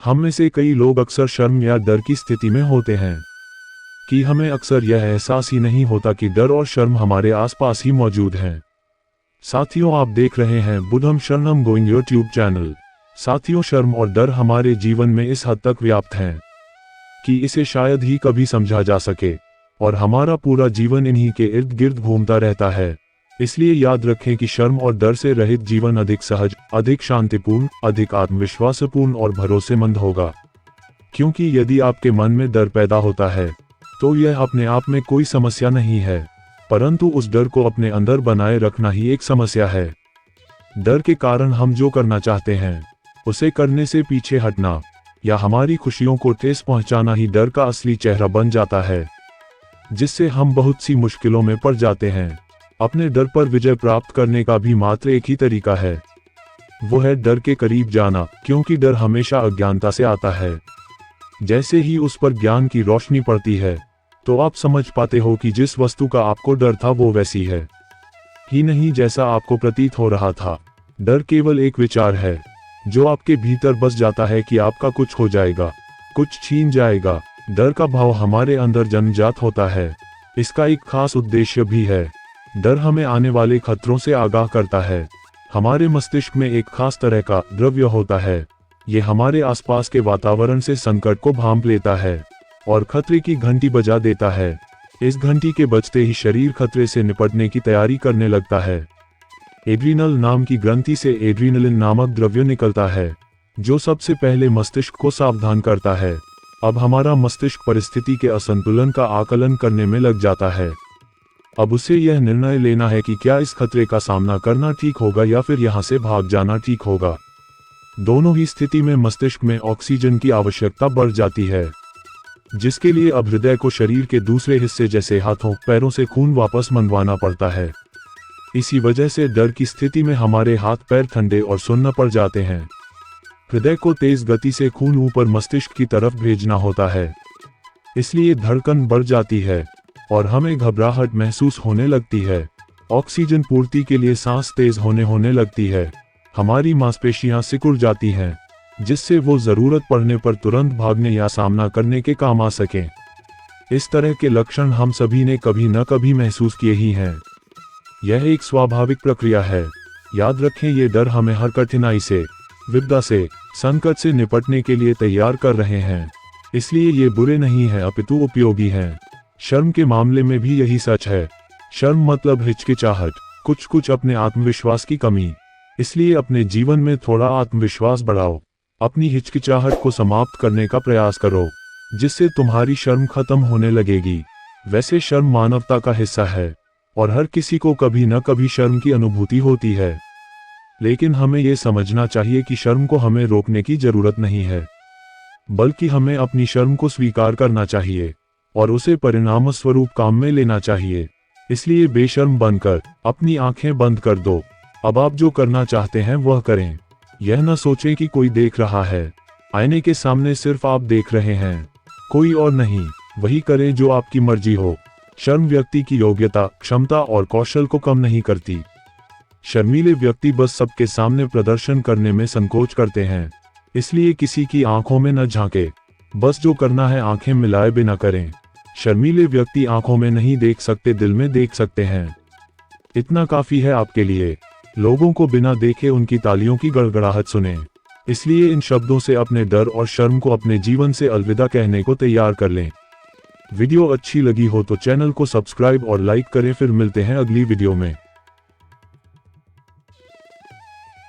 हम में से कई लोग अक्सर शर्म या डर की स्थिति में होते हैं कि हमें अक्सर यह एहसास ही नहीं होता कि डर और शर्म हमारे आसपास ही मौजूद हैं। साथियों, आप देख रहे हैं बुद्धम शरणम गोइंग यूट्यूब चैनल। साथियों, शर्म और डर हमारे जीवन में इस हद तक व्याप्त हैं कि इसे शायद ही कभी समझा जा सके, और हमारा पूरा जीवन इन्हीं के इर्द गिर्द घूमता रहता है। इसलिए याद रखें कि शर्म और डर से रहित जीवन अधिक सहज, अधिक शांतिपूर्ण, अधिक आत्मविश्वासपूर्ण और भरोसेमंद होगा। क्योंकि यदि आपके मन में डर पैदा होता है तो यह अपने आप में कोई समस्या नहीं है, परंतु उस डर को अपने अंदर बनाए रखना ही एक समस्या है। डर के कारण हम जो करना चाहते हैं उसे करने से पीछे हटना या हमारी खुशियों को ठेस पहुंचाना ही डर का असली चेहरा बन जाता है, जिससे हम बहुत सी मुश्किलों में पड़ जाते हैं। अपने डर पर विजय प्राप्त करने का भी मात्र एक ही तरीका है, वो है डर के करीब जाना, क्योंकि डर हमेशा अज्ञानता से आता है। जैसे ही उस पर ज्ञान की रोशनी पड़ती है तो आप समझ पाते हो कि जिस वस्तु का आपको डर था वो वैसी है ही नहीं जैसा आपको प्रतीत हो रहा था। डर केवल एक विचार है जो आपके भीतर बस जाता है कि आपका कुछ हो जाएगा, कुछ छीन जाएगा। डर का भाव हमारे अंदर जन्मजात होता है। इसका एक खास उद्देश्य भी है। डर हमें आने वाले खतरों से आगाह करता है। हमारे मस्तिष्क में एक खास तरह का द्रव्य होता है, ये हमारे आसपास के वातावरण से संकट को भांप लेता है और खतरे की घंटी बजा देता है। इस घंटी के बजते ही शरीर खतरे से निपटने की तैयारी करने लगता है। एड्रीनल नाम की ग्रंथि से एड्रीनलिन नामक द्रव्य निकलता है, जो सबसे पहले मस्तिष्क को सावधान करता है। अब हमारा मस्तिष्क परिस्थिति के असंतुलन का आकलन करने में लग जाता है। अब उसे यह निर्णय लेना है कि क्या इस खतरे का सामना करना ठीक होगा या फिर यहाँ से भाग जाना ठीक होगा। दोनों ही स्थिति में मस्तिष्क में ऑक्सीजन की आवश्यकता बढ़ जाती है, जिसके लिए अब हृदय को शरीर के दूसरे हिस्से जैसे हाथों पैरों से खून वापस मंगवाना पड़ता है। इसी वजह से डर की स्थिति में हमारे हाथ पैर ठंडे और सुन्न पड़ जाते हैं। हृदय को तेज गति से खून ऊपर मस्तिष्क की तरफ भेजना होता है, इसलिए धड़कन बढ़ जाती है और हमें घबराहट महसूस होने लगती है। ऑक्सीजन पूर्ति के लिए सांस तेज होने लगती है। हमारी मांसपेशियां सिकुड़ जाती हैं, जिससे वो जरूरत पड़ने पर तुरंत भागने या सामना करने के काम आ सकें। इस तरह के लक्षण हम सभी ने कभी न कभी महसूस किए ही हैं। यह एक स्वाभाविक प्रक्रिया है। याद रखें, ये डर हमें हर कठिनाई से, विपदा से, संकट से निपटने के लिए तैयार कर रहे हैं। इसलिए ये बुरे नहीं हैं, अपितु उपयोगी हैं। शर्म के मामले में भी यही सच है। शर्म मतलब हिचकिचाहट, कुछ अपने आत्मविश्वास की कमी। इसलिए अपने जीवन में थोड़ा आत्मविश्वास बढ़ाओ। अपनी हिचकिचाहट को समाप्त करने का प्रयास करो, जिससे तुम्हारी शर्म खत्म होने लगेगी। वैसे शर्म मानवता का हिस्सा है और हर किसी को कभी न कभी शर्म की अनुभूति होती है। लेकिन हमें ये समझना चाहिए कि शर्म को हमें रोकने की जरूरत नहीं है, बल्कि हमें अपनी शर्म को स्वीकार करना चाहिए और उसे परिणाम स्वरूप काम में लेना चाहिए। इसलिए बेशर्म बनकर अपनी आंखें बंद कर दो। अब आप जो करना चाहते हैं वह करें। यह न सोचें कि कोई देख रहा है। आईने के सामने सिर्फ आप देख रहे हैं, कोई और नहीं। वही करें जो आपकी मर्जी हो। शर्म व्यक्ति की योग्यता, क्षमता और कौशल को कम नहीं करती। शर्मीले व्यक्ति बस सबके सामने प्रदर्शन करने में संकोच करते हैं। इसलिए किसी की आंखों में न झांके। बस जो करना है आंखें मिलाए बिना करें। शर्मीले व्यक्ति आंखों में नहीं देख सकते, दिल में देख सकते हैं। इतना काफी है आपके लिए। लोगों को बिना देखे उनकी तालियों की गड़गड़ाहट सुने। इसलिए इन शब्दों से अपने डर और शर्म को अपने जीवन से अलविदा कहने को तैयार कर लें। वीडियो अच्छी लगी हो तो चैनल को सब्सक्राइब और लाइक करें। फिर मिलते हैं अगली वीडियो में।